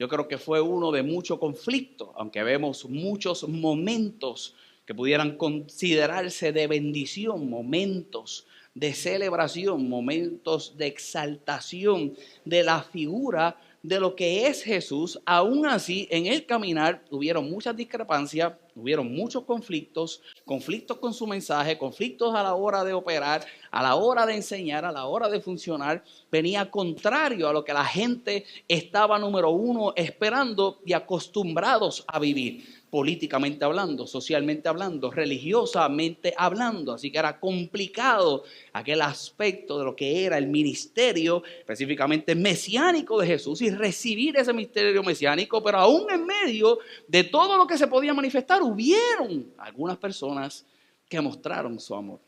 Yo creo que fue uno de mucho conflicto, aunque vemos muchos momentos que pudieran considerarse de bendición, momentos de celebración, momentos de exaltación de la figura de lo que es Jesús. Aún así, en el caminar hubieron muchas discrepancias, hubieron muchos conflictos con su mensaje, conflictos a la hora de operar, a la hora de enseñar, a la hora de funcionar. Venía contrario a lo que la gente estaba, número uno, esperando y acostumbrados a vivir. Políticamente hablando, socialmente hablando, religiosamente hablando. Así que era complicado aquel aspecto de lo que era el ministerio, específicamente mesiánico de Jesús, y recibir ese ministerio mesiánico. Pero aún en medio de todo lo que se podía manifestar, hubieron algunas personas que mostraron su amor.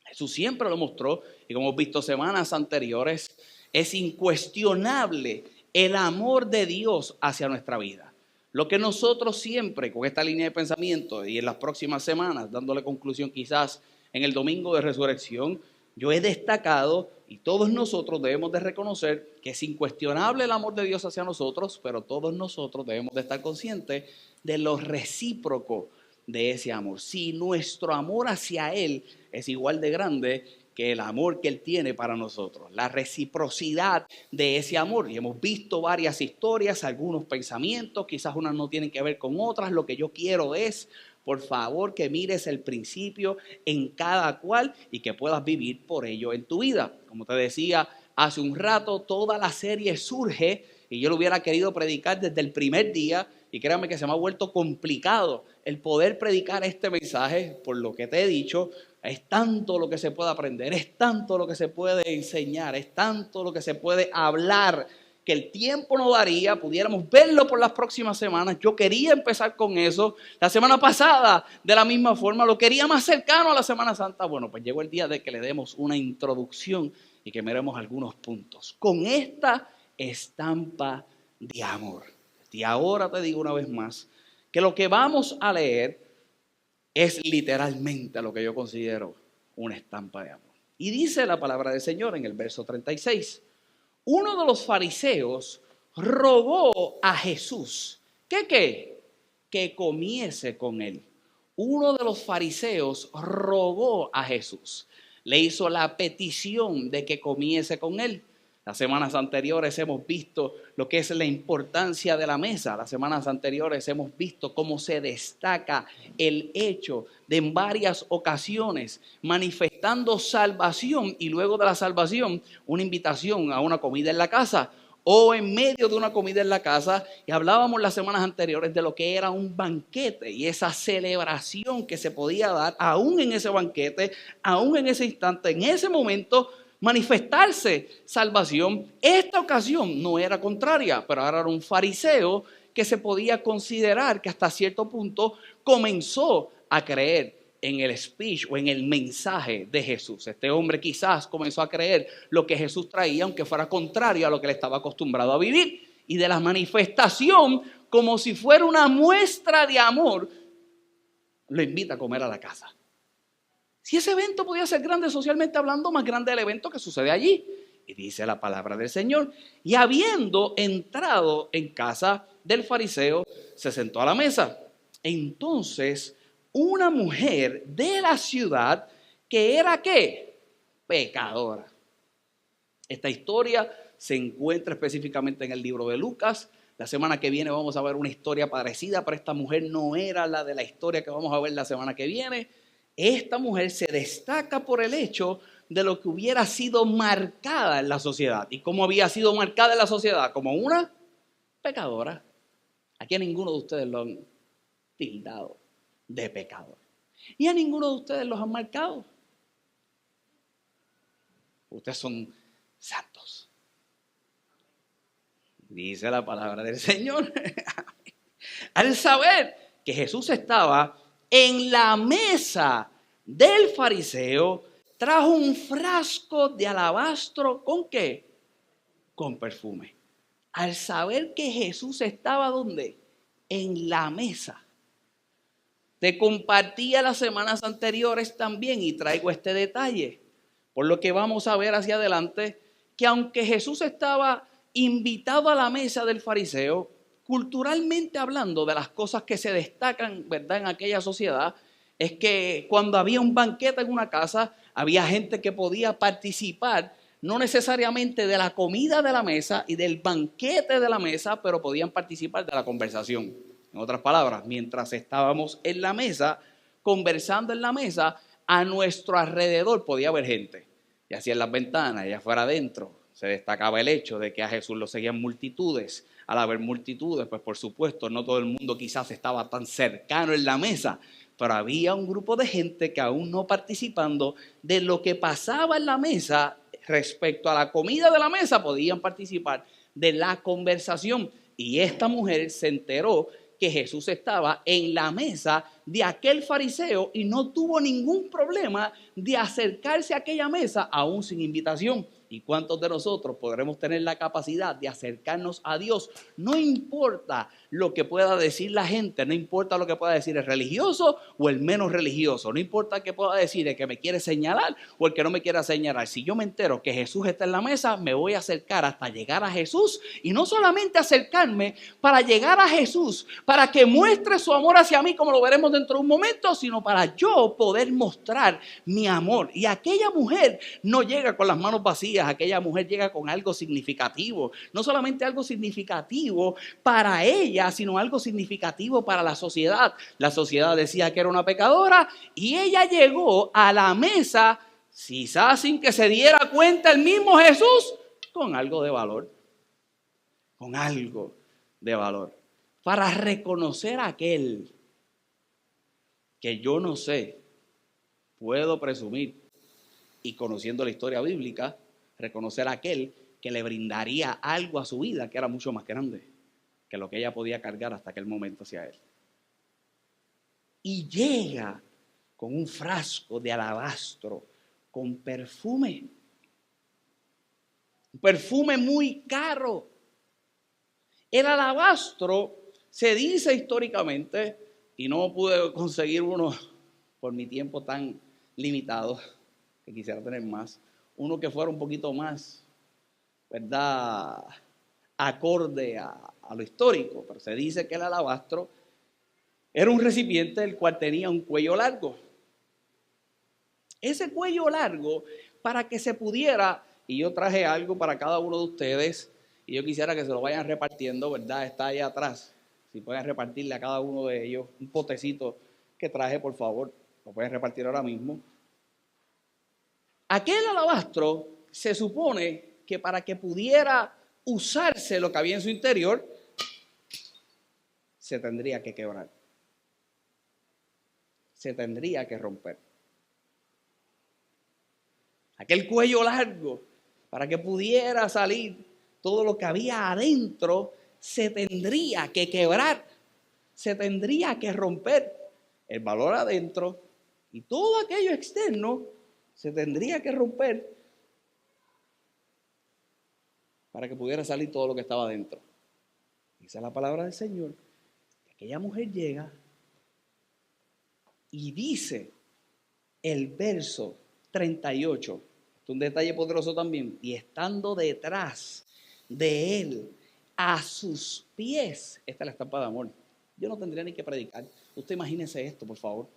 Jesús siempre lo mostró, y como hemos visto semanas anteriores, es incuestionable el amor de Dios hacia nuestra vida. Lo que nosotros siempre, con esta línea de pensamiento y en las próximas semanas, dándole conclusión quizás en el domingo de resurrección, yo he destacado, y todos nosotros debemos de reconocer que es incuestionable el amor de Dios hacia nosotros, pero todos nosotros debemos de estar conscientes de lo recíproco de ese amor. Si nuestro amor hacia Él es igual de grande que el amor que Él tiene para nosotros, la reciprocidad de ese amor. Y hemos visto varias historias, algunos pensamientos, quizás unas no tienen que ver con otras. Lo que yo quiero es, por favor, que mires el principio en cada cual y que puedas vivir por ello en tu vida. Como te decía hace un rato, toda la serie surge, y yo lo hubiera querido predicar desde el primer día, y créanme que se me ha vuelto complicado el poder predicar este mensaje por lo que te he dicho. Es tanto lo que se puede aprender, es tanto lo que se puede enseñar, es tanto lo que se puede hablar, que el tiempo no daría, pudiéramos verlo por las próximas semanas. Yo quería empezar con eso. La semana pasada, de la misma forma, lo quería más cercano a la Semana Santa. Bueno, pues llegó el día de que le demos una introducción y que miremos algunos puntos con esta estampa de amor. Y ahora te digo una vez más que lo que vamos a leer es literalmente lo que yo considero una estampa de amor. Y dice la palabra del Señor en el verso 36. Uno de los fariseos rogó a Jesús que comiese con él. Uno de los fariseos rogó a Jesús. Le hizo la petición de que comiese con él. Las semanas anteriores hemos visto lo que es la importancia de la mesa. Las semanas anteriores hemos visto cómo se destaca el hecho de en varias ocasiones manifestando salvación y luego de la salvación una invitación a una comida en la casa o en medio de una comida en la casa. Y hablábamos las semanas anteriores de lo que era un banquete y esa celebración que se podía dar aún en ese banquete, aún en ese instante, en ese momento, manifestarse salvación. Esta ocasión no era contraria, pero ahora era un fariseo que se podía considerar que hasta cierto punto comenzó a creer en el speech o en el mensaje de Jesús. Este hombre quizás comenzó a creer lo que Jesús traía, aunque fuera contrario a lo que él estaba acostumbrado a vivir. Y de la manifestación, como si fuera una muestra de amor, lo invita a comer a la casa. Si ese evento podía ser grande socialmente hablando, más grande el evento que sucede allí. Y dice la palabra del Señor. Y habiendo entrado en casa del fariseo, se sentó a la mesa. Entonces, una mujer de la ciudad que era ¿qué? Pecadora. Esta historia se encuentra específicamente en el libro de Lucas. La semana que viene vamos a ver una historia parecida, pero esta mujer no era la de la historia que vamos a ver la semana que viene. Esta mujer se destaca por el hecho de lo que hubiera sido marcada en la sociedad. ¿Y cómo había sido marcada en la sociedad? Como una pecadora. Aquí a ninguno de ustedes lo han tildado de pecador. Y a ninguno de ustedes los han marcado. Ustedes son santos. Dice la palabra del Señor. Al saber que Jesús estaba en la mesa del fariseo, trajo un frasco de alabastro, ¿con qué? Con perfume. Al saber que Jesús estaba, ¿dónde? En la mesa. Te compartía las semanas anteriores también y traigo este detalle. Por lo que vamos a ver hacia adelante, que aunque Jesús estaba invitado a la mesa del fariseo, culturalmente hablando, de las cosas que se destacan, ¿verdad?, en aquella sociedad, es que cuando había un banquete en una casa, había gente que podía participar, no necesariamente de la comida de la mesa y del banquete de la mesa, pero podían participar de la conversación. En otras palabras, mientras estábamos en la mesa, conversando en la mesa, a nuestro alrededor podía haber gente. Y así en las ventanas, y afuera adentro, se destacaba el hecho de que a Jesús lo seguían multitudes. Al haber multitudes, pues por supuesto, no todo el mundo quizás estaba tan cercano en la mesa, pero había un grupo de gente que aún no participando de lo que pasaba en la mesa respecto a la comida de la mesa, podían participar de la conversación. Y esta mujer se enteró que Jesús estaba en la mesa de aquel fariseo y no tuvo ningún problema de acercarse a aquella mesa aún sin invitación. ¿Y cuántos de nosotros podremos tener la capacidad de acercarnos a Dios? No importa lo que pueda decir la gente, no importa lo que pueda decir el religioso o el menos religioso, no importa que pueda decir el que me quiere señalar o el que no me quiera señalar. Si yo me entero que Jesús está en la mesa, me voy a acercar hasta llegar a Jesús, y no solamente acercarme para llegar a Jesús, para que muestre su amor hacia mí, como lo veremos dentro de un momento, sino para yo poder mostrar mi amor. Y aquella mujer no llega con las manos vacías, aquella mujer llega con algo significativo, no solamente algo significativo para ella, sino algo significativo para la sociedad. La sociedad decía que era una pecadora y ella llegó a la mesa, quizás sin que se diera cuenta el mismo Jesús, con algo de valor, con algo de valor, para reconocer a aquel que yo no sé, puedo presumir, y conociendo la historia bíblica, reconocer a aquel que le brindaría algo a su vida que era mucho más grande que lo que ella podía cargar hasta aquel momento hacia él. Y llega con un frasco de alabastro con perfume, un perfume muy caro. El alabastro se dice históricamente, y no pude conseguir uno por mi tiempo tan limitado, que quisiera tener más, uno que fuera un poquito más, ¿verdad?, acorde a lo histórico. Pero se dice que el alabastro era un recipiente el cual tenía un cuello largo. Ese cuello largo, para que se pudiera, y yo traje algo para cada uno de ustedes, y yo quisiera que se lo vayan repartiendo, ¿verdad? Está ahí atrás. Si pueden repartirle a cada uno de ellos un potecito que traje, por favor, lo pueden repartir ahora mismo. Aquel alabastro se supone que para que pudiera usarse lo que había en su interior, se tendría que quebrar, se tendría que romper. Aquel cuello largo, para que pudiera salir todo lo que había adentro, se tendría que quebrar, se tendría que romper. El valor adentro y todo aquello externo se tendría que romper para que pudiera salir todo lo que estaba adentro. Esa es la palabra del Señor. Aquella mujer llega y dice el verso 38, es un detalle poderoso también, y estando detrás de él, a sus pies, esta es la estampa de amor. Yo no tendría ni que predicar. Usted imagínese esto, por favor.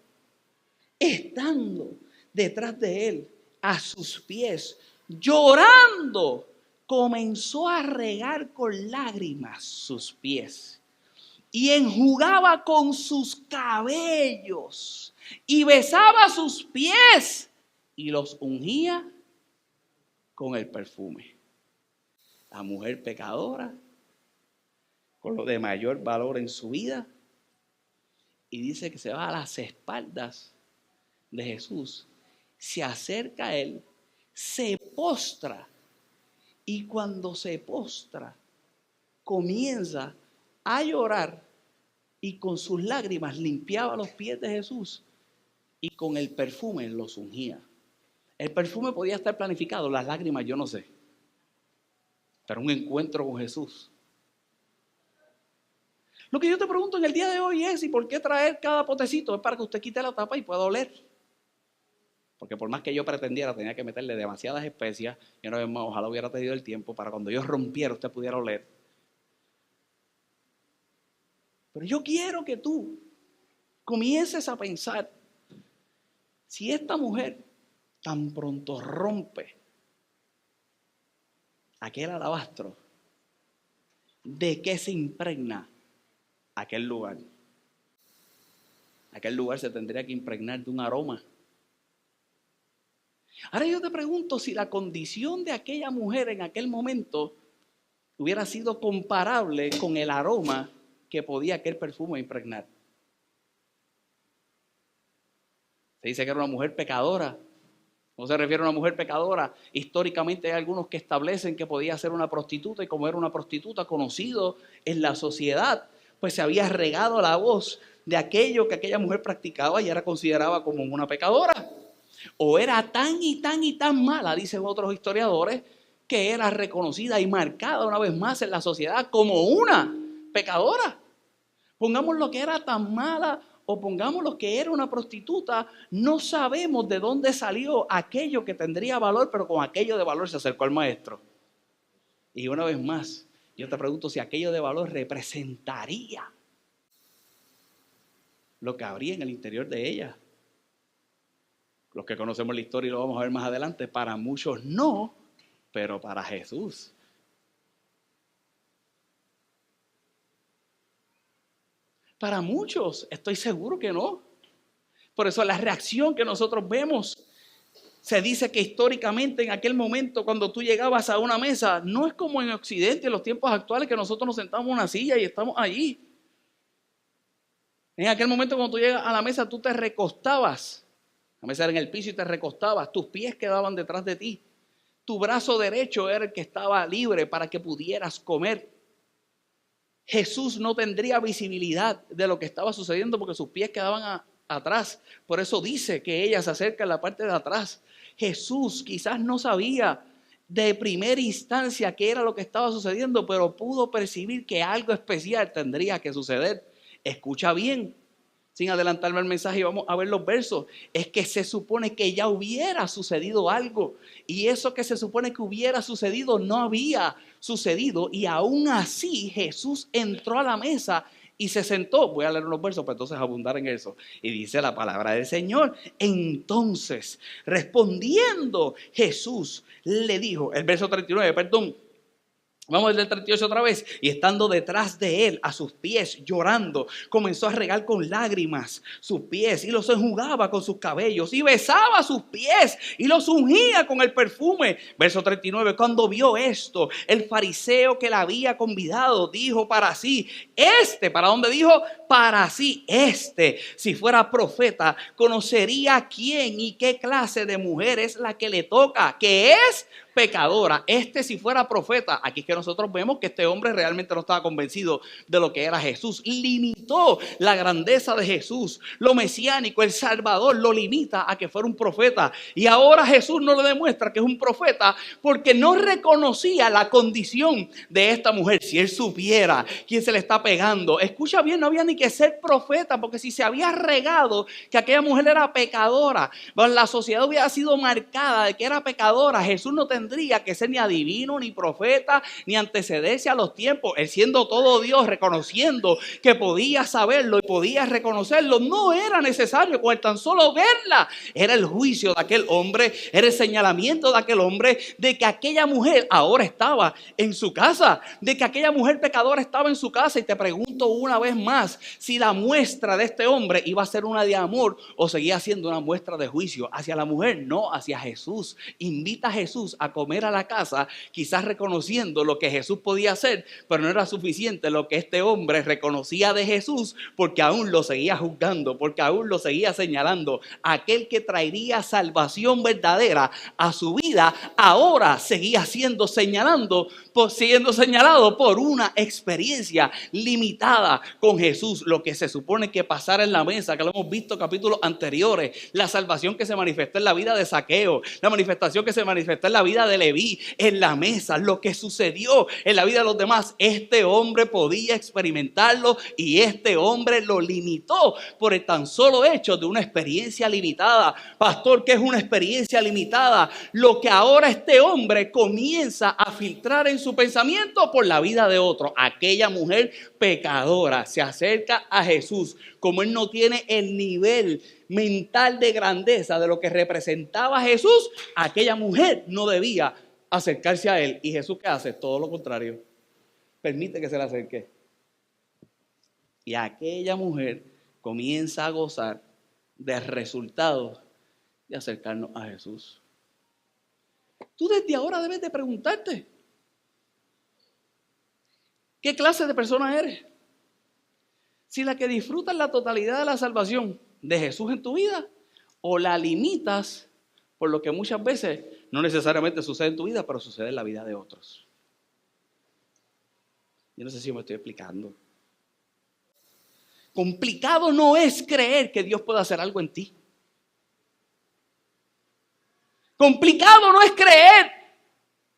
Estando detrás de él, a sus pies, llorando, comenzó a regar con lágrimas sus pies y enjugaba con sus cabellos y besaba sus pies y los ungía con el perfume. La mujer pecadora, con lo de mayor valor en su vida, y dice que se va a las espaldas de Jesús, se acerca a él, se postra, y cuando se postra comienza a llorar y con sus lágrimas limpiaba los pies de Jesús y con el perfume los ungía. El perfume podía estar planificado, las lágrimas yo no sé, pero un encuentro con Jesús. Lo que yo te pregunto en el día de hoy es, ¿y por qué traer cada potecito? Es para que usted quite la tapa y pueda oler. Porque por más que yo pretendiera, tenía que meterle demasiadas especias. Y una vez más, ojalá hubiera tenido el tiempo para cuando yo rompiera, usted pudiera oler. Pero yo quiero que tú comiences a pensar, si esta mujer tan pronto rompe aquel alabastro, ¿de qué se impregna aquel lugar? Aquel lugar se tendría que impregnar de un aroma. Ahora yo te pregunto si la condición de aquella mujer en aquel momento hubiera sido comparable con el aroma que podía aquel perfume impregnar. Se dice que era una mujer pecadora. ¿Cómo se refiere a una mujer pecadora? Históricamente hay algunos que establecen que podía ser una prostituta, y como era una prostituta conocido en la sociedad, pues se había regado la voz de aquello que aquella mujer practicaba y era considerada como una pecadora. O era tan y tan mala, dicen otros historiadores, que era reconocida y marcada una vez más en la sociedad como una pecadora. Pongamos lo que era tan mala o pongamos lo que era una prostituta, no sabemos de dónde salió aquello que tendría valor, pero con aquello de valor se acercó al maestro. Y una vez más, yo te pregunto si aquello de valor representaría lo que habría en el interior de ella. Los que conocemos la historia y lo vamos a ver más adelante, para muchos no, pero para Jesús. Para muchos, estoy seguro que no. Por eso la reacción que nosotros vemos, se dice que históricamente en aquel momento cuando tú llegabas a una mesa, no es como en Occidente, en los tiempos actuales, que nosotros nos sentamos en una silla y estamos allí. En aquel momento cuando tú llegas a la mesa, tú te recostabas. La mesa era en el piso y te recostabas, tus pies quedaban detrás de ti. Tu brazo derecho era el que estaba libre para que pudieras comer. Jesús no tendría visibilidad de lo que estaba sucediendo porque sus pies quedaban atrás. Por eso dice que ella se acerca en la parte de atrás. Jesús quizás no sabía de primera instancia qué era lo que estaba sucediendo, pero pudo percibir que algo especial tendría que suceder. Escucha bien. Sin adelantarme al mensaje, vamos a ver los versos. Es que se supone que ya hubiera sucedido algo. Y eso que se supone que hubiera sucedido no había sucedido. Y aún así Jesús entró a la mesa y se sentó. Voy a leer unos versos para entonces abundar en eso. Y dice la palabra del Señor. Entonces, respondiendo Jesús, le dijo, el verso 39, perdón. Vamos al del 38 otra vez. Y estando detrás de él, a sus pies, llorando, comenzó a regar con lágrimas sus pies y los enjugaba con sus cabellos y besaba sus pies y los ungía con el perfume. Verso 39, cuando vio esto, el fariseo que la había convidado dijo para sí, ¿para dónde dijo? Para sí, si fuera profeta, conocería quién y qué clase de mujer es la que le toca, que es pecadora. Si fuera profeta, aquí es que nosotros vemos que este hombre realmente no estaba convencido de lo que era Jesús. Limitó la grandeza de Jesús, lo mesiánico, el Salvador, lo limita a que fuera un profeta. Y ahora Jesús no le demuestra que es un profeta porque no reconocía la condición de esta mujer. Si él supiera quién se le está pegando, escucha bien, no había ni que ser profeta, porque si se había regado que aquella mujer era pecadora, la sociedad hubiera sido marcada de que era pecadora, Jesús no tendría que ser ni adivino, ni profeta, ni antecederse a los tiempos. Él siendo todo Dios, reconociendo que podía saberlo y podía reconocerlo, no era necesario con el tan solo verla. Era el juicio de aquel hombre, era el señalamiento de aquel hombre de que aquella mujer ahora estaba en su casa, de que aquella mujer pecadora estaba en su casa. Y te pregunto una vez más, si la muestra de este hombre iba a ser una de amor o seguía siendo una muestra de juicio hacia la mujer. No, hacia Jesús. Invita a Jesús a comer a la casa, quizás reconociendo lo que Jesús podía hacer, pero no era suficiente lo que este hombre reconocía de Jesús, porque aún lo seguía juzgando, porque aún lo seguía señalando. Aquel que traería salvación verdadera a su vida, ahora seguía siendo señalado por una experiencia limitada con Jesús. Lo que se supone que pasara en la mesa, que lo hemos visto en capítulos anteriores, la salvación que se manifestó en la vida de Zaqueo, la manifestación que se manifestó en la vida de Leví, en la mesa, lo que sucedió sucedió en la vida de los demás, este hombre podía experimentarlo y este hombre lo limitó por el tan solo hecho de una experiencia limitada. Pastor, ¿qué es una experiencia limitada? Lo que ahora este hombre comienza a filtrar en su pensamiento por la vida de otro. Aquella mujer pecadora se acerca a Jesús. Como él no tiene el nivel mental de grandeza de lo que representaba Jesús, aquella mujer no debía acercarse a él. ¿Y Jesús qué hace? Todo lo contrario. Permite que se le acerque. Y aquella mujer comienza a gozar del resultado de acercarnos a Jesús. Tú desde ahora debes de preguntarte, ¿qué clase de persona eres? Si la que disfrutas la totalidad de la salvación de Jesús en tu vida, o la limitas por lo que muchas veces no necesariamente sucede en tu vida, pero sucede en la vida de otros. Yo no sé si me estoy explicando. Complicado no es creer que Dios pueda hacer algo en ti. Complicado no es creer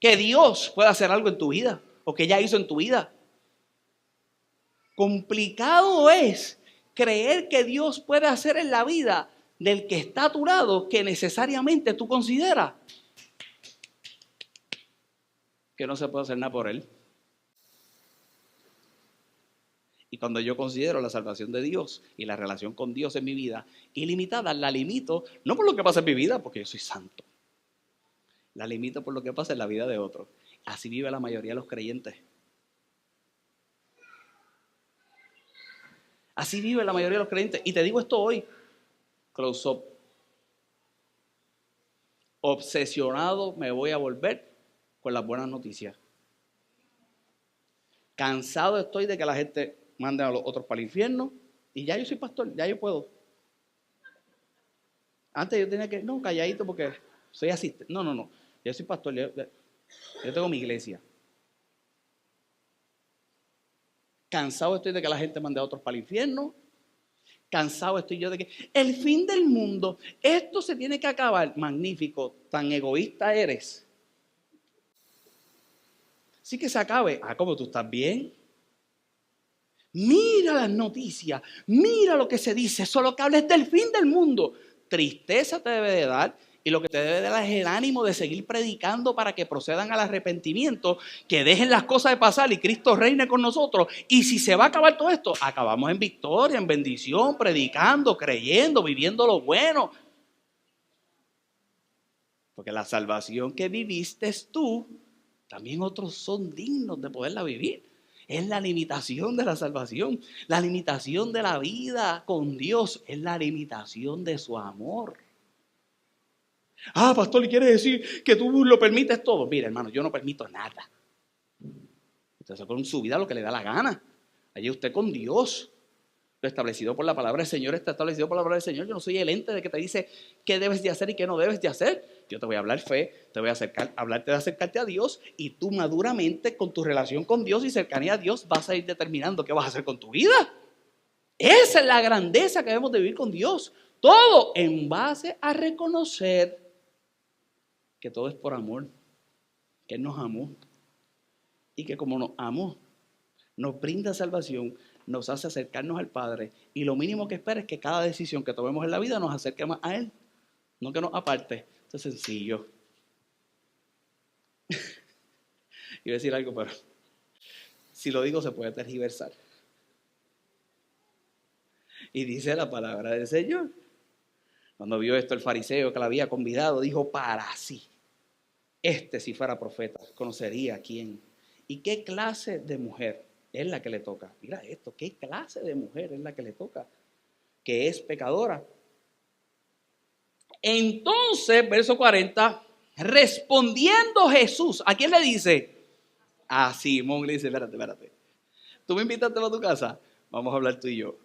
que Dios pueda hacer algo en tu vida o que ya hizo en tu vida. Complicado es creer que Dios puede hacer en la vida del que está a tu lado que necesariamente tú consideras que no se puede hacer nada por él. Y cuando yo considero la salvación de Dios y la relación con Dios en mi vida ilimitada, la limito no por lo que pasa en mi vida, porque yo soy santo. La limito por lo que pasa en la vida de otros. Así vive la mayoría de los creyentes. Así vive la mayoría de los creyentes. Y te digo esto hoy. Close up. Obsesionado me voy a volver con las buenas noticias. Cansado estoy de que la gente mande a los otros para el infierno. Y ya yo soy pastor, ya yo puedo. Antes yo tenía que, no, calladito porque soy asistente. No. Yo soy pastor, yo tengo mi iglesia. Cansado estoy de que la gente mande a otros para el infierno. Cansado estoy yo de que el fin del mundo, esto se tiene que acabar. Magnífico, tan egoísta eres. Sí que se acabe. ¿Cómo tú estás bien? Mira las noticias, mira lo que se dice, solo que hables del fin del mundo. Tristeza te debe de dar. Y lo que te debe de dar es el ánimo de seguir predicando para que procedan al arrepentimiento, que dejen las cosas de pasar y Cristo reine con nosotros. Y si se va a acabar todo esto, acabamos en victoria, en bendición, predicando, creyendo, viviendo lo bueno. Porque la salvación que viviste tú, también otros son dignos de poderla vivir. Es la limitación de la salvación, la limitación de la vida con Dios, es la limitación de su amor. Pastor, ¿le quiere decir que tú lo permites todo? Mira, hermano, yo no permito nada. Usted hace con su vida lo que le da la gana. Allí usted con Dios. Lo establecido por la palabra del Señor está establecido por la palabra del Señor. Yo no soy el ente de que te dice qué debes de hacer y qué no debes de hacer. Yo te voy a hablar fe, te voy a hablarte de acercarte a Dios y tú maduramente con tu relación con Dios y cercanía a Dios vas a ir determinando qué vas a hacer con tu vida. Esa es la grandeza que debemos de vivir con Dios. Todo en base a reconocer que todo es por amor, que Él nos amó y que como nos amó, nos brinda salvación, nos hace acercarnos al Padre y lo mínimo que espera es que cada decisión que tomemos en la vida nos acerque más a Él, no que nos aparte. Esto es sencillo. Iba a decir algo, pero si lo digo se puede tergiversar. Y dice la palabra del Señor. Cuando vio esto el fariseo que la había convidado, dijo para sí. Si fuera profeta, conocería a quién. ¿Y qué clase de mujer es la que le toca? Mira esto, ¿qué clase de mujer es la que le toca? Que es pecadora. Entonces, verso 40, respondiendo Jesús, ¿a quién le dice? A Simón le dice, espérate. ¿Tú me invitaste a tu casa? Vamos a hablar tú y yo.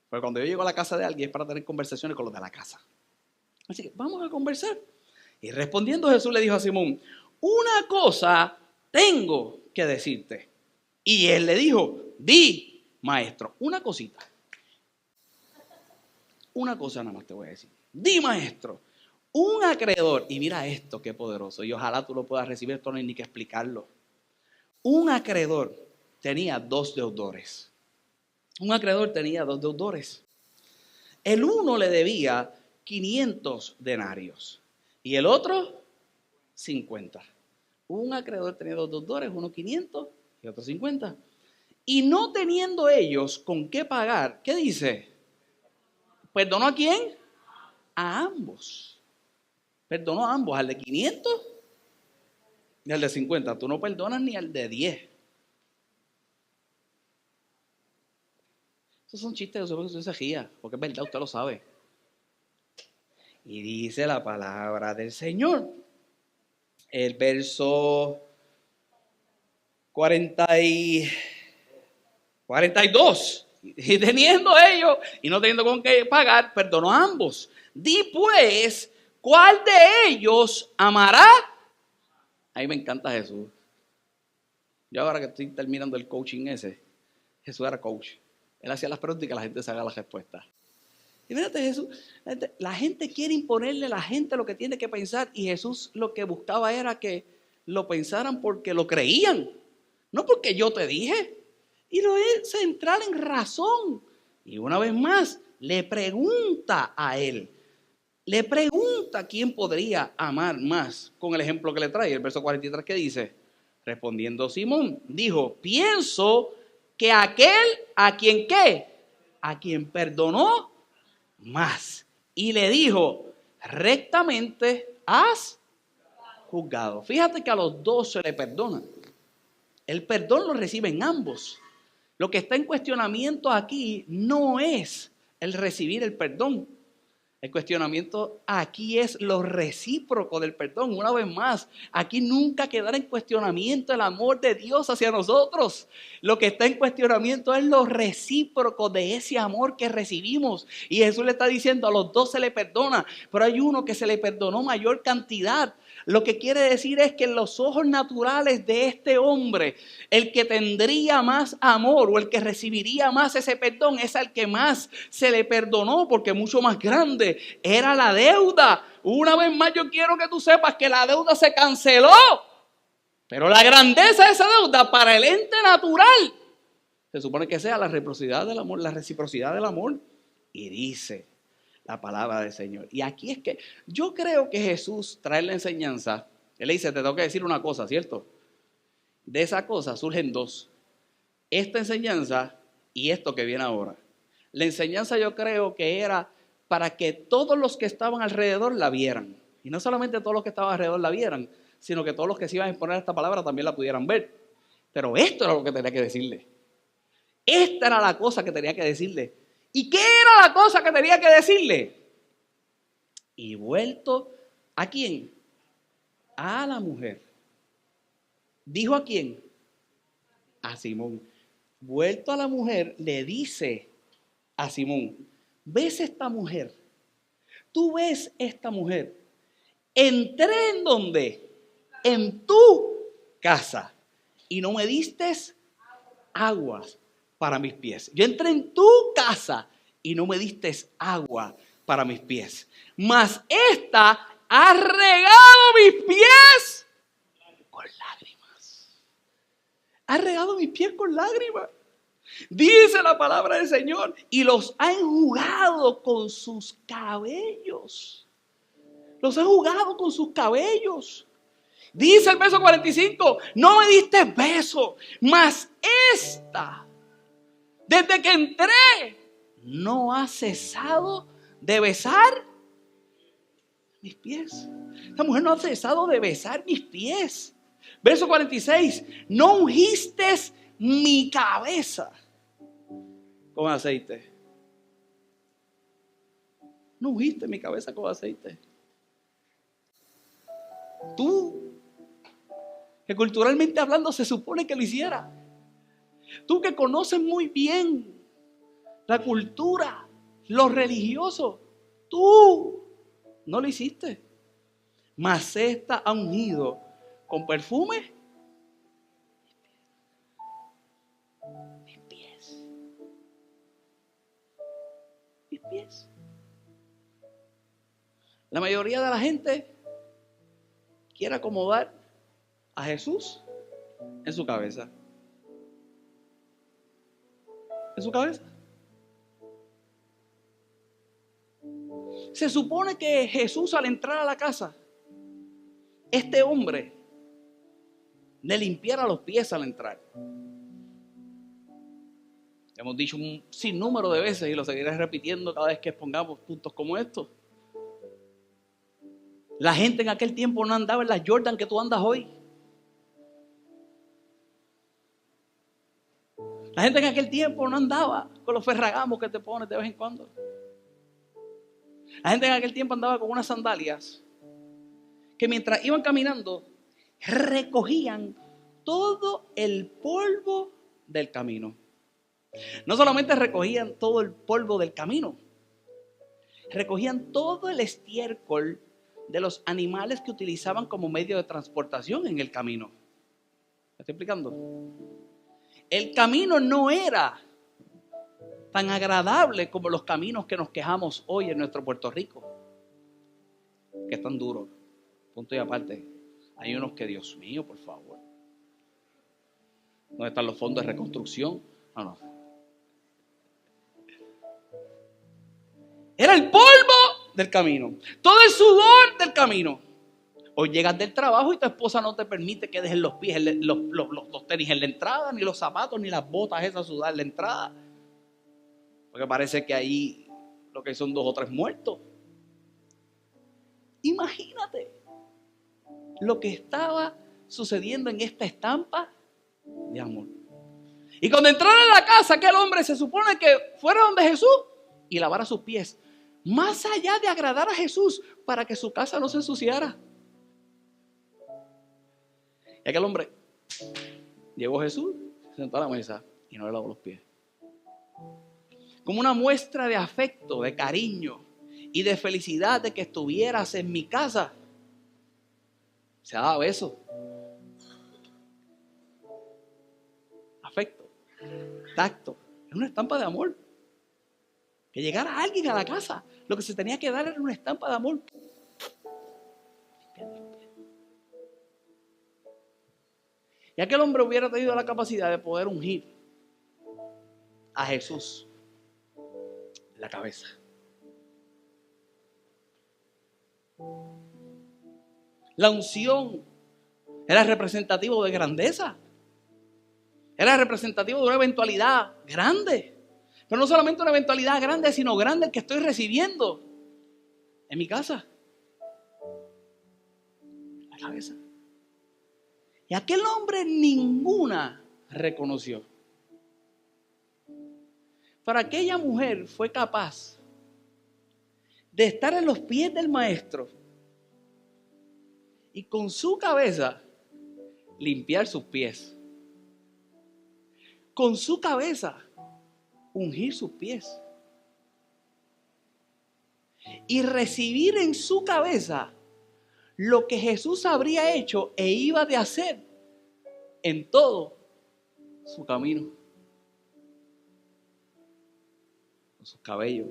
Pero cuando yo llego a la casa de alguien es para tener conversaciones con los de la casa. Así que vamos a conversar. Y respondiendo Jesús le dijo a Simón, una cosa tengo que decirte. Y él le dijo, di, maestro, una cosita. Una cosa nada más te voy a decir. Di, maestro, un acreedor. Y mira esto, qué poderoso. Y ojalá tú lo puedas recibir, esto no hay ni que explicarlo. Un acreedor tenía dos deudores. Un acreedor tenía dos deudores. El uno le debía 500 denarios y el otro 50. Un acreedor tenía dos deudores, uno 500 y otro 50. Y no teniendo ellos con qué pagar, ¿qué dice? ¿Perdonó a quién? A ambos. Perdonó a ambos, al de 500 y al de 50. Tú no perdonas ni al de 10. Esos son chistes que usted se ría, porque es verdad, usted lo sabe. Y dice la palabra del Señor. El verso 42. Y teniendo ellos y no teniendo con qué pagar, perdonó a ambos. Di pues, ¿cuál de ellos amará? A mí me encanta Jesús. Yo ahora que estoy terminando el coaching ese, Jesús era coach. Él hacía las preguntas y que la gente se haga las respuestas. Y fíjate Jesús, la gente quiere imponerle a la gente lo que tiene que pensar y Jesús lo que buscaba era que lo pensaran porque lo creían, no porque yo te dije. Y lo es central en razón. Y una vez más, le pregunta a él. Le pregunta quién podría amar más con el ejemplo que le trae. El verso 43 que dice, respondiendo Simón, dijo, pienso que aquel a quien ¿qué? A quien perdonó más. Y le dijo, rectamente has juzgado. Fíjate que a los dos se le perdona. El perdón lo reciben ambos. Lo que está en cuestionamiento aquí no es el recibir el perdón. El cuestionamiento aquí es lo recíproco del perdón. Una vez más, aquí nunca quedará en cuestionamiento el amor de Dios hacia nosotros. Lo que está en cuestionamiento es lo recíproco de ese amor que recibimos. Y Jesús le está diciendo, a los dos se le perdona, pero hay uno que se le perdonó mayor cantidad. Lo que quiere decir es que en los ojos naturales de este hombre, el que tendría más amor o el que recibiría más ese perdón es al que más se le perdonó, porque mucho más grande era la deuda. Una vez más yo quiero que tú sepas que la deuda se canceló, pero la grandeza de esa deuda para el ente natural se supone que sea la reciprocidad del amor, la reciprocidad del amor. Y dice la palabra del Señor. Y aquí es que yo creo que Jesús trae la enseñanza. Él le dice, te tengo que decir una cosa, ¿cierto? De esa cosa surgen dos. Esta enseñanza y esto que viene ahora. La enseñanza yo creo que era para que todos los que estaban alrededor la vieran. Y no solamente todos los que estaban alrededor la vieran, sino que todos los que se iban a exponer a esta palabra también la pudieran ver. Pero esto era lo que tenía que decirle. Esta era la cosa que tenía que decirle. ¿Y qué era la cosa que tenía que decirle? Y vuelto, ¿a quién? A la mujer. ¿Dijo a quién? A Simón. Vuelto a la mujer, le dice a Simón, ¿ves esta mujer? ¿Tú ves esta mujer? Entré en ¿dónde? En tu casa y no me diste aguas para mis pies. Yo entré en tu casa y no me diste agua para mis pies. Mas esta ha regado mis pies con lágrimas. Ha regado mis pies con lágrimas. Dice la palabra del Señor. Y los ha enjugado con sus cabellos. Los ha enjugado con sus cabellos. Dice el verso 45. No me diste beso. Mas esta, desde que entré, no ha cesado de besar mis pies. Esta mujer no ha cesado de besar mis pies. Verso 46. No ungiste mi cabeza con aceite. No ungiste mi cabeza con aceite. Tú, que culturalmente hablando se supone que lo hiciera. Tú que conoces muy bien la cultura, lo religioso, tú no lo hiciste. Mas esta ha ungido con perfume mis pies. Mis pies. La mayoría de la gente quiere acomodar a Jesús En su cabeza. En su cabeza. Se supone que Jesús, al entrar a la casa, este hombre le limpiara los pies al entrar. Hemos dicho un sinnúmero de veces y lo seguiré repitiendo cada vez que expongamos puntos como estos. La gente en aquel tiempo no andaba en las Jordan que tú andas hoy. La gente en aquel tiempo no andaba con los ferragamos que te pones de vez en cuando. La gente en aquel tiempo andaba con unas sandalias que mientras iban caminando recogían todo el polvo del camino. No solamente recogían todo el polvo del camino, recogían todo el estiércol de los animales que utilizaban como medio de transportación en el camino. ¿Me estoy explicando? El camino no era tan agradable como los caminos que nos quejamos hoy en nuestro Puerto Rico, que están duros. Punto y aparte, hay unos que, Dios mío, por favor, ¿dónde están los fondos de reconstrucción? No. Era el polvo del camino, todo el sudor del camino. Hoy llegas del trabajo y tu esposa no te permite que dejes los pies, los tenis en la entrada, ni los zapatos, ni las botas esas sudar en la entrada. Porque parece que ahí lo que son 2 o 3 muertos. Imagínate lo que estaba sucediendo en esta estampa de amor. Y cuando entraron a la casa, aquel hombre se supone que fuera donde Jesús y lavara sus pies. Más allá de agradar a Jesús para que su casa no se ensuciara. Y aquel hombre llegó a Jesús, se sentó a la mesa y no le lavó los pies. Como una muestra de afecto, de cariño y de felicidad de que estuvieras en mi casa, se daba besos. Afecto, tacto, es una estampa de amor. Que llegara alguien a la casa, lo que se tenía que dar era una estampa de amor. Y aquel hombre hubiera tenido la capacidad de poder ungir a Jesús la cabeza. La unción era representativo de grandeza. Era representativo de una eventualidad grande. Pero no solamente una eventualidad grande, sino grande el que estoy recibiendo en mi casa. La cabeza. Y aquel hombre ninguna reconoció. Para aquella mujer fue capaz de estar en los pies del maestro y con su cabeza limpiar sus pies. Con su cabeza ungir sus pies. Y recibir en su cabeza lo que Jesús habría hecho e iba de hacer en todo su camino. Con sus cabellos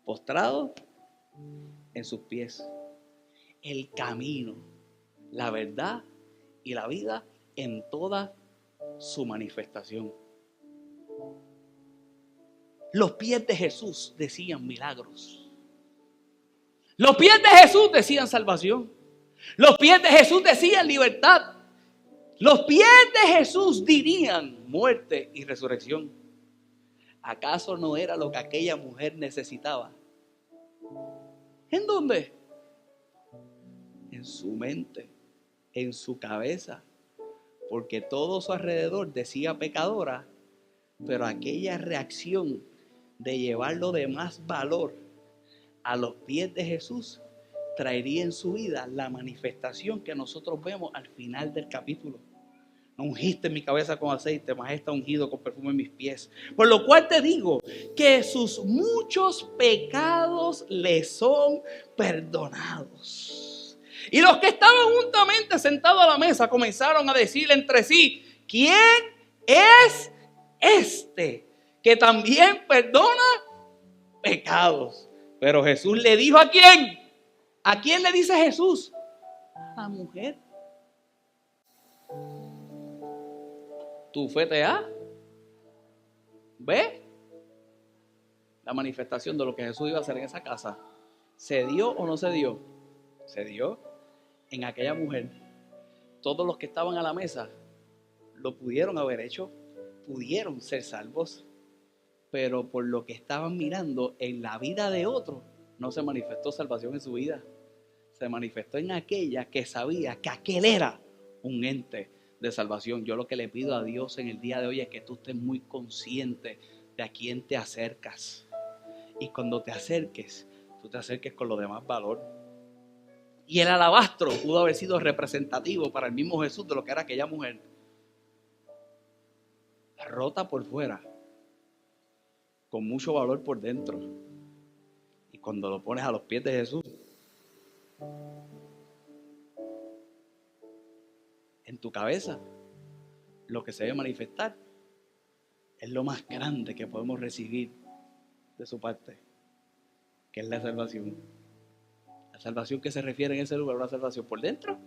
postrados en sus pies. El camino, la verdad y la vida en toda su manifestación. Los pies de Jesús decían milagros. Los pies de Jesús decían salvación. Los pies de Jesús decían libertad. Los pies de Jesús dirían muerte y resurrección. ¿Acaso no era lo que aquella mujer necesitaba? ¿En dónde? En su mente, en su cabeza. Porque todo su alrededor decía pecadora, pero aquella reacción de llevarlo de más valor a los pies de Jesús traería en su vida la manifestación que nosotros vemos al final del capítulo. No ungiste mi cabeza con aceite, mas está ungido con perfume en mis pies. Por lo cual te digo que sus muchos pecados le son perdonados. Y los que estaban juntamente sentados a la mesa comenzaron a decir entre sí: ¿quién es este que también perdona pecados? Pero Jesús le dijo ¿a quién? ¿A quién le dice Jesús? A la mujer. tu fe te ha. ¿Ve? La manifestación de lo que Jesús iba a hacer en esa casa. ¿Se dio o no se dio? Se dio en aquella mujer. Todos los que estaban a la mesa lo pudieron haber hecho, pudieron ser salvos, pero por lo que estaban mirando en la vida de otro, no se manifestó salvación en su vida. Se manifestó en aquella que sabía que aquel era un ente de salvación. Yo lo que le pido a Dios en el día de hoy es que tú estés muy consciente de a quién te acercas. Y cuando te acerques, tú te acerques con lo de más valor. Y el alabastro pudo haber sido representativo para el mismo Jesús de lo que era aquella mujer. Rota por fuera, con mucho valor por dentro. Y cuando lo pones a los pies de Jesús, en tu cabeza, lo que se debe manifestar es lo más grande que podemos recibir de su parte, que es la salvación. La salvación que se refiere en ese lugar, una salvación por dentro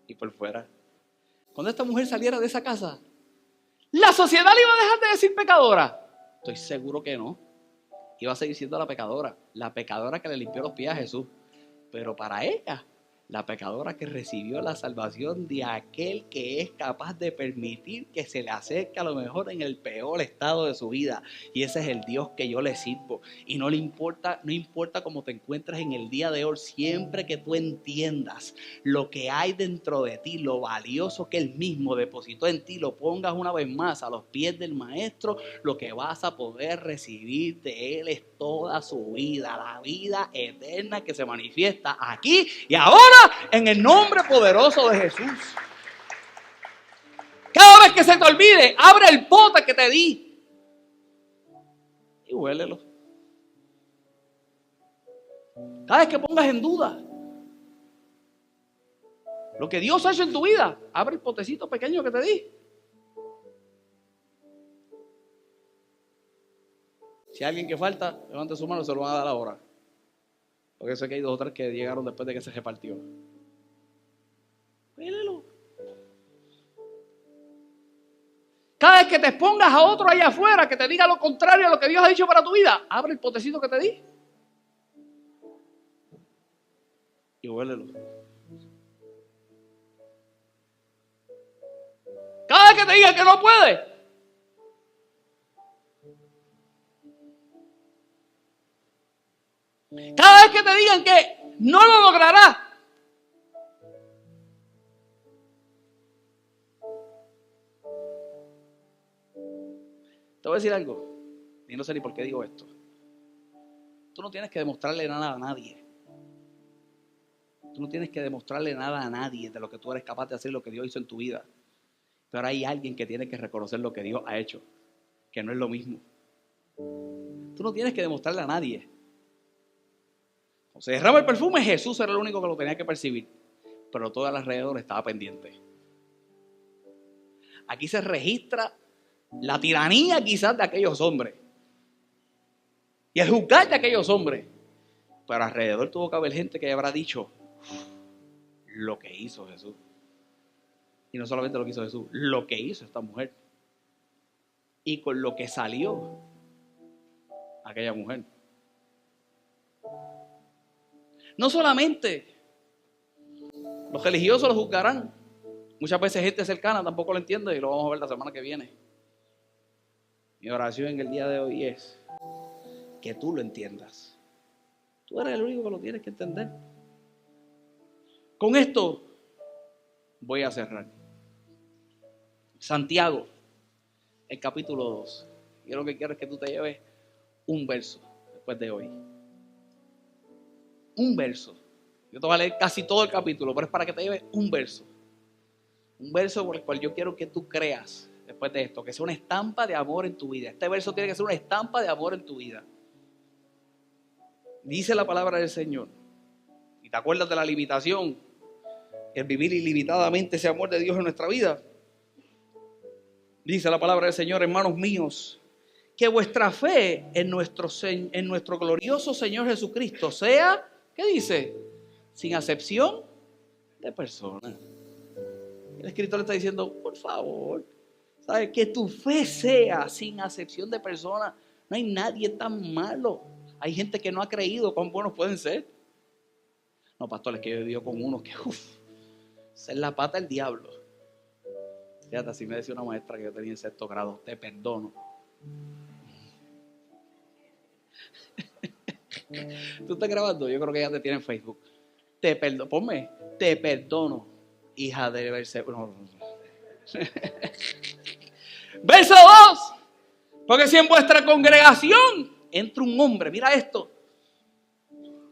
y por fuera. Cuando esta mujer saliera de esa casa, ¿la sociedad le iba a dejar de decir pecadora? Estoy seguro que no. Iba a seguir siendo la pecadora que le limpió los pies a Jesús. Pero para ella, la pecadora que recibió la salvación de aquel que es capaz de permitir que se le acerque a lo mejor en el peor estado de su vida. Y ese es el Dios que yo le sirvo. Y no importa cómo te encuentres en el día de hoy, siempre que tú entiendas lo que hay dentro de ti, lo valioso que Él mismo depositó en ti, lo pongas una vez más a los pies del Maestro, lo que vas a poder recibir de Él es toda su vida, la vida eterna que se manifiesta aquí y ahora en el nombre poderoso de Jesús. Cada vez que se te olvide, abre el pote que te di y huélelo. Cada vez que pongas en duda lo que Dios ha hecho en tu vida, abre el potecito pequeño que te di. Si hay alguien que falta, levante su mano, se lo van a dar ahora. Porque sé que hay 2 o 3 que llegaron después de que se repartió. Huélelo. Cada vez que te expongas a otro allá afuera que te diga lo contrario a lo que Dios ha dicho para tu vida, abre el potecito que te di y huélelo. Cada vez que te diga que no puede, cada vez que te digan que no lo lograrás, te voy a decir algo, y no sé ni por qué digo esto. Tú no tienes que demostrarle nada a nadie. Tú no tienes que demostrarle nada a nadie de lo que tú eres capaz de hacer, lo que Dios hizo en tu vida. Pero hay alguien que tiene que reconocer lo que Dios ha hecho, que no es lo mismo. Tú no tienes que demostrarle a nadie. Cuando se derrama el perfume, Jesús era el único que lo tenía que percibir, pero todo alrededor estaba pendiente. Aquí se registra la tiranía quizás de aquellos hombres y el juzgar de aquellos hombres, pero alrededor tuvo que haber gente que habrá dicho lo que hizo Jesús. Y no solamente lo que hizo Jesús, lo que hizo esta mujer y con lo que salió aquella mujer. No solamente los religiosos lo juzgarán, muchas veces gente cercana tampoco lo entiende y lo vamos a ver la semana que viene. Mi oración en el día de hoy es que tú lo entiendas. Tú eres el único que lo tienes que entender. Con esto voy a cerrar. Santiago, el capítulo 2. Yo lo que quiero es que tú te lleves un verso después de hoy. Un verso. Yo te voy a leer casi todo el capítulo, pero es para que te lleves un verso. Un verso por el cual yo quiero que tú creas después de esto, que sea una estampa de amor en tu vida. Este verso tiene que ser una estampa de amor en tu vida. Dice la palabra del Señor. Y te acuerdas de la limitación, el vivir ilimitadamente ese amor de Dios en nuestra vida. Dice la palabra del Señor, hermanos míos, que vuestra fe en nuestro glorioso Señor Jesucristo sea, ¿qué dice? Sin acepción de persona. El escritor le está diciendo, por favor, ¿Sabes? Que tu fe sea sin acepción de personas. No hay nadie tan malo. Hay gente que no ha creído cuán buenos pueden ser. No, pastor, es que yo he vivido con uno que, esa es la pata del diablo. Fíjate, así me decía una maestra que yo tenía en 6º grado, te perdono. ¿Tú estás grabando? Yo creo que ya te tiene en Facebook. Te perdono, ponme, te perdono, hija de Beelzebub. Verso 2. Porque si en vuestra congregación entra un hombre, mira esto,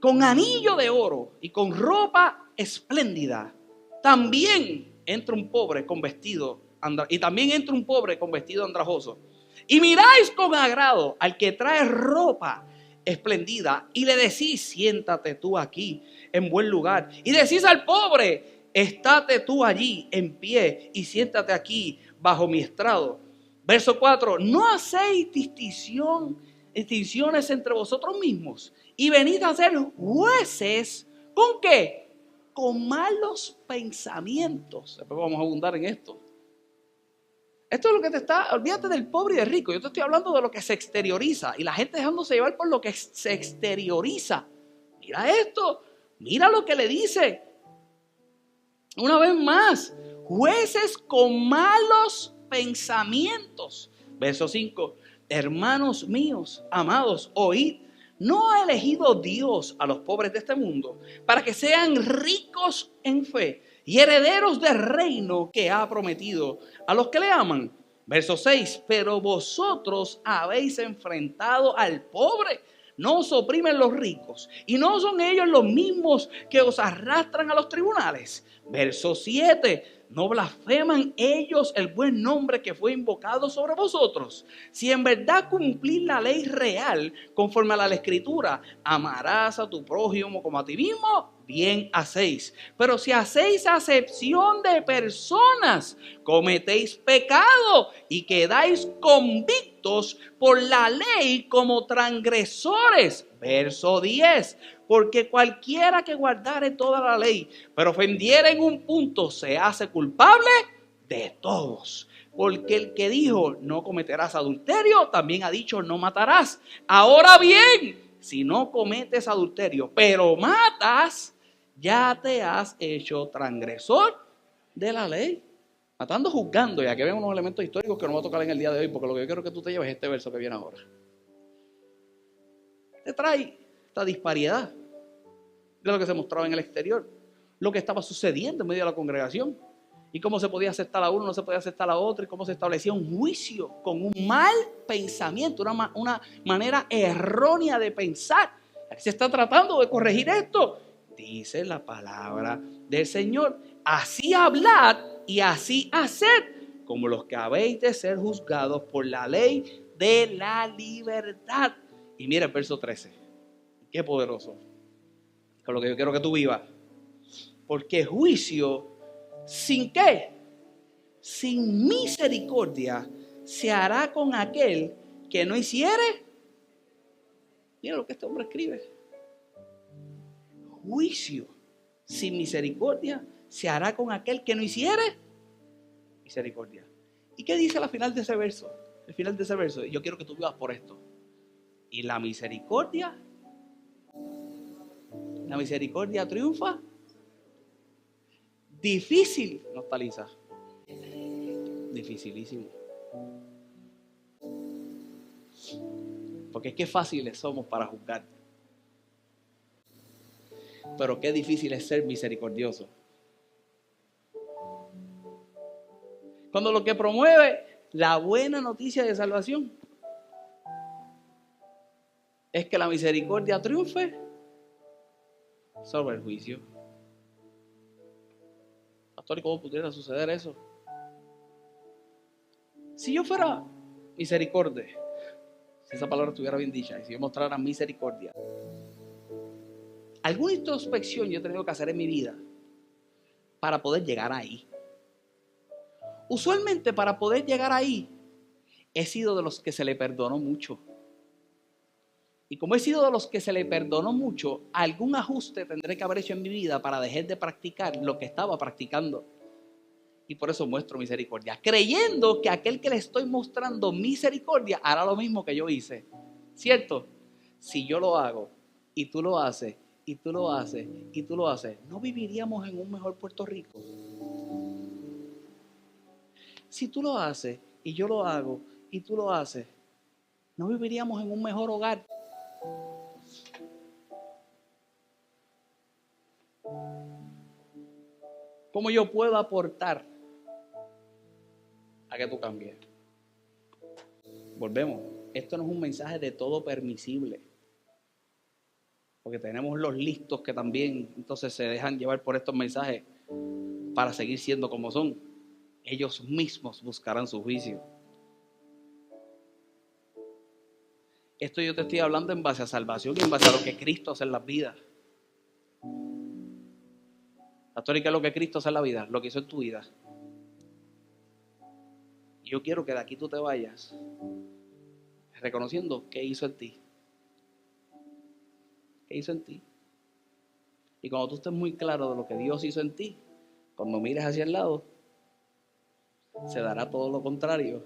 con anillo de oro y con ropa espléndida, también entra un pobre con vestido andrajoso, y miráis con agrado al que trae ropa esplendida y le decís, siéntate tú aquí en buen lugar, y decís al pobre, estate tú allí en pie y siéntate aquí bajo mi estrado. Verso 4, no hacéis distinciones entre vosotros mismos y venid a ser jueces. ¿Con qué? Con malos pensamientos. Después vamos a abundar en esto. Esto es lo que te está, olvídate del pobre y del rico. Yo te estoy hablando de lo que se exterioriza y la gente dejándose llevar por lo que se exterioriza. Mira esto, mira lo que le dice. Una vez más, jueces con malos pensamientos. Verso 5, hermanos míos, amados, oíd, ¿no ha elegido Dios a los pobres de este mundo para que sean ricos en fe y herederos del reino que ha prometido a los que le aman? Verso 6, pero vosotros habéis enfrentado al pobre. No os oprimen los ricos y no son ellos los mismos que os arrastran a los tribunales. Verso 7, no blasfeman ellos el buen nombre que fue invocado sobre vosotros. Si en verdad cumplís la ley real conforme a la escritura, amarás a tu prójimo como a ti mismo, bien hacéis. Pero si hacéis acepción de personas, cometéis pecado y quedáis convictos por la ley como transgresores. Verso 10, porque cualquiera que guardare toda la ley, pero ofendiera en un punto, se hace culpable de todos. Porque el que dijo, no cometerás adulterio, también ha dicho, no matarás. Ahora bien, si no cometes adulterio, pero matas, ya te has hecho transgresor de la ley. Matando, juzgando, y aquí vemos unos elementos históricos que no voy a tocar en el día de hoy, porque lo que yo quiero que tú te lleves es este verso que viene ahora. Te trae esta disparidad de lo que se mostraba en el exterior, lo que estaba sucediendo en medio de la congregación, y cómo se podía aceptar a uno, no se podía aceptar a otro, y cómo se establecía un juicio con un mal pensamiento, una manera errónea de pensar. Se está tratando de corregir esto. Dice la palabra del Señor, así hablad y así haced, como los que habéis de ser juzgados por la ley de la libertad. Y mira el verso 13, qué poderoso, con lo que yo quiero que tú vivas. Porque juicio, ¿sin qué? Sin misericordia se hará con aquel que no hiciere. Mira lo que este hombre escribe. Juicio sin misericordia se hará con aquel que no hiciere misericordia. ¿Y qué dice al final de ese verso? El final de ese verso, yo quiero que tú vivas por esto. Y la misericordia triunfa. Difícil, Nostaliza. Dificilísimo. Porque es que fáciles somos para juzgar. Pero qué difícil es ser misericordioso. Cuando lo que promueve la buena noticia de salvación es que la misericordia triunfe sobre el juicio. Pastor, ¿y cómo pudiera suceder eso? Si yo fuera misericordia, si esa palabra estuviera bien dicha, y si yo mostrara misericordia, alguna introspección yo he tenido que hacer en mi vida para poder llegar ahí. Usualmente para poder llegar ahí, he sido de los que se le perdonó mucho. Y como he sido de los que se le perdonó mucho, algún ajuste tendré que haber hecho en mi vida para dejar de practicar lo que estaba practicando. y por eso muestro misericordia, creyendo que aquel que le estoy mostrando misericordia hará lo mismo que yo hice. ¿Cierto? Si yo lo hago y tú lo haces y tú lo haces y tú lo haces, ¿no viviríamos en un mejor Puerto Rico? Si tú lo haces y yo lo hago y tú lo haces, ¿no viviríamos en un mejor hogar? ¿Cómo yo puedo aportar a que tú cambies? Volvemos. Esto no es un mensaje de todo permisible. Porque tenemos los listos que también entonces se dejan llevar por estos mensajes para seguir siendo como son. Ellos mismos buscarán su juicio. Esto yo te estoy hablando en base a salvación y en base a lo que Cristo hace en las vidas. Pastor, ¿y qué es lo que Cristo hace en la vida? Lo que hizo en tu vida. Y yo quiero que de aquí tú te vayas reconociendo qué hizo en ti. ¿Qué hizo en ti? Y cuando tú estés muy claro de lo que Dios hizo en ti, cuando mires hacia el lado, se dará todo lo contrario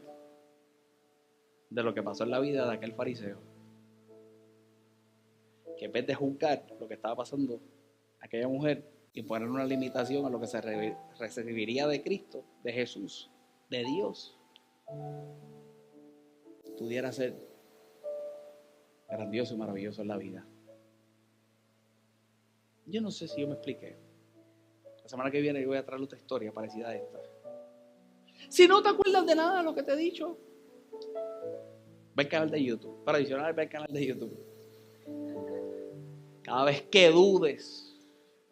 de lo que pasó en la vida de aquel fariseo. Que en vez de juzgar lo que estaba pasando a aquella mujer y poner una limitación a lo que se recibiría de Cristo, de Jesús, de Dios, pudiera ser grandioso y maravilloso en la vida. Yo no sé si yo me expliqué. La semana que viene yo voy a traer otra historia parecida a esta. Si no te acuerdas de nada de lo que te he dicho, ve al canal de YouTube. Para adicionar, ve al canal de YouTube. Cada vez que dudes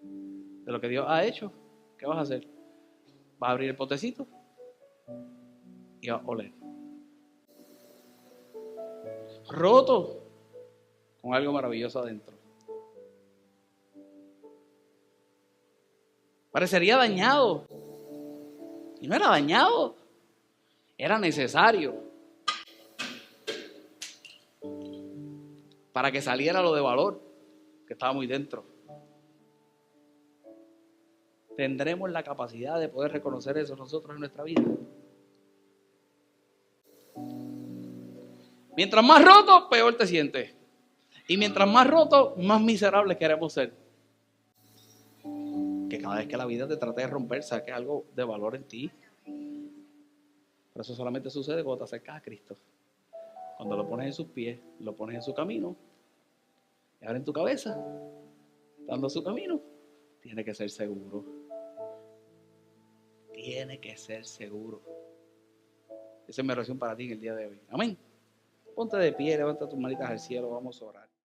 de lo que Dios ha hecho, ¿qué vas a hacer? Vas a abrir el potecito y vas a oler. Roto con algo maravilloso adentro. Parecería dañado. Y no era dañado, era necesario para que saliera lo de valor que estaba muy dentro. ¿Tendremos la capacidad de poder reconocer eso nosotros en nuestra vida? Mientras más roto, peor te sientes. Y mientras más roto, más miserables queremos ser. Que cada vez que la vida te trate de romper, saque algo de valor en ti. Pero eso solamente sucede cuando te acercas a Cristo. Cuando lo pones en sus pies, lo pones en su camino, y ahora en tu cabeza, dando su camino, tiene que ser seguro. Tiene que ser seguro. Esa es mi oración para ti en el día de hoy. Amén. Ponte de pie, levanta tus manitas al cielo, vamos a orar.